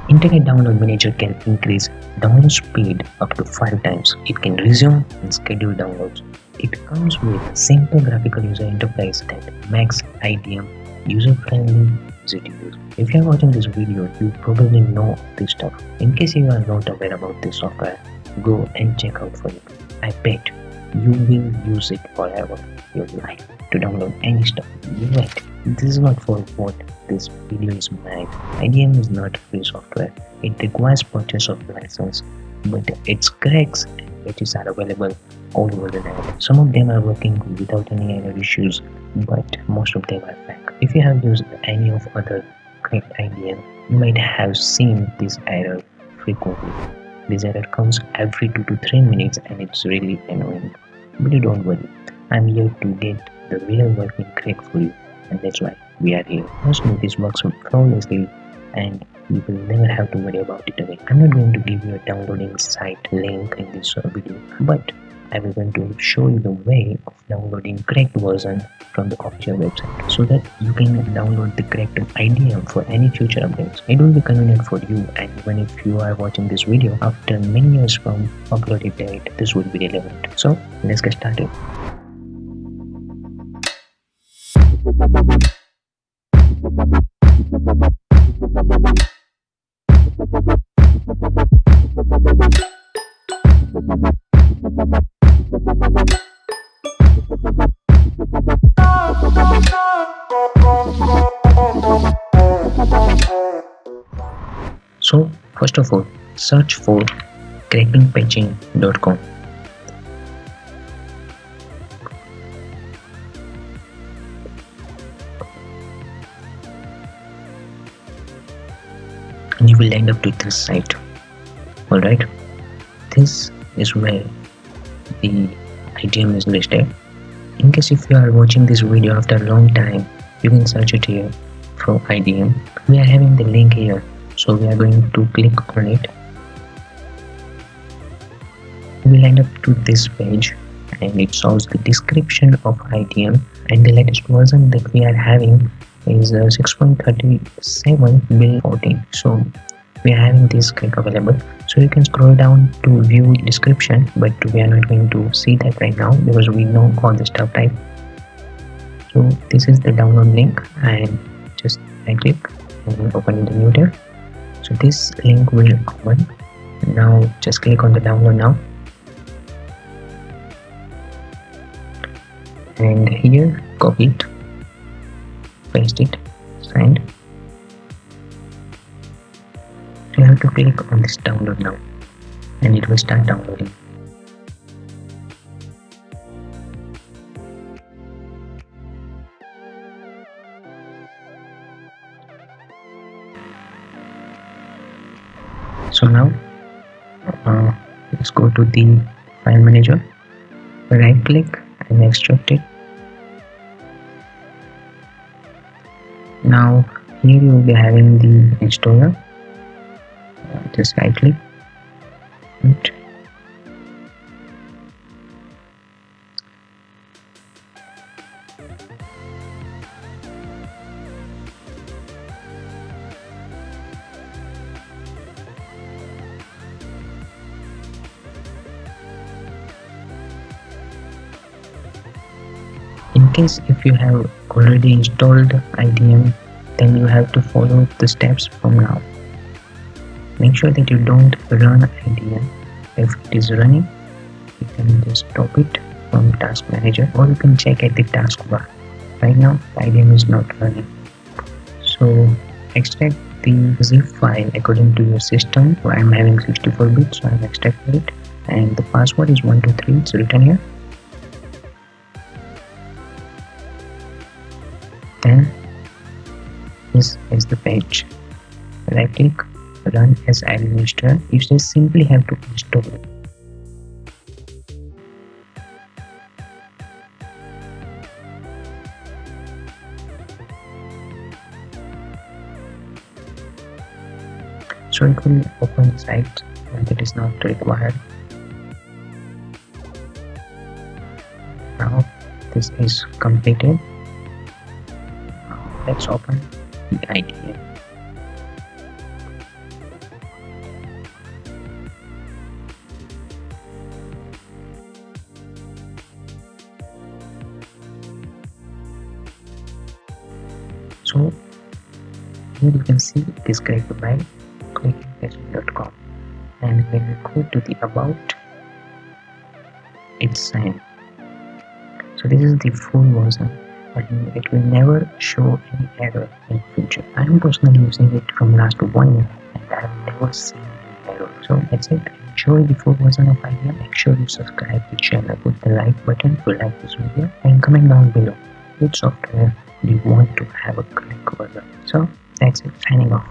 Internet Download Manager can increase download speed up to 5 times. It can resume and schedule downloads. It comes with a simple graphical user interface that makes IDM user-friendly, easy to use. If you are watching this video, you probably know this stuff. In case you are not aware about this software, go and check out for it. I bet you will use it forever your life to download any stuff. Yet, this is not for what this video is made. IDM is not free software. It requires purchase of license, but its cracks and patches are available all over the net. Some of them are working without any error issues, but most of them are fake. If you have used any of other Cracked IDM, you might have seen this error frequently. This error comes every 2 to 3 minutes and it's really annoying. But you don't worry, I'm here to get the real working crack for you, and that's why we are here. Trust me, this works flawlessly and you will never have to worry about it again. I'm not going to give you a downloading site link in this video, but I will going to show you the way of downloading cracked version from the official website so that you can download the cracked IDM for any future updates. It will be convenient for you, and even if you are watching this video after many years from uploaded date, this will be relevant. So let's get started. So first of all, search for crackingpatching.com. and you will end up to this site. Alright, this is where the IDM is listed. In case if you are watching this video after a long time, you can search it here for IDM. We are having the link here, so we are going to click on it. We will end up to this page and it shows the description of IDM, and the latest version that we are having is 6.37 Build14. So we are having this click available, so you can scroll down to view description, but we are not going to see that right now because we know all the stuff type. So this is the download link, and just right click and open the new tab. So this link will open. Now just click on the download now, and here copy it, paste it, send. You have to click on this download now and it will start downloading. So now let's go to the file manager, right click and extract it. Now here you will be having the installer. Just right click and in case if you have already installed IDM, then you have to follow the steps from now. Make sure that you don't run IDM. If it is running, you can just stop it from task manager, or you can check at the taskbar. Right now IDM is not running, so extract the zip file according to your system. So I'm having 64 bits, so I'm extracting it, and the password is 123. It's written here. Then this is the page. Right click, run as administrator. You just simply have to install it. So it will open the site, and it is not required. Now this is completed. Let's open the IDM. here you can see it is created by clicking.com, and when we go to the about, it's signed. So this is the full version, but it will never show any error in future. I am personally using it from last 1 year and I have never seen any error. So that's it. Enjoy the full version of IDM. Make sure you subscribe to the channel, put the like button to like this video, and comment down below which software you want to have a quick version. So that's it. Signing off.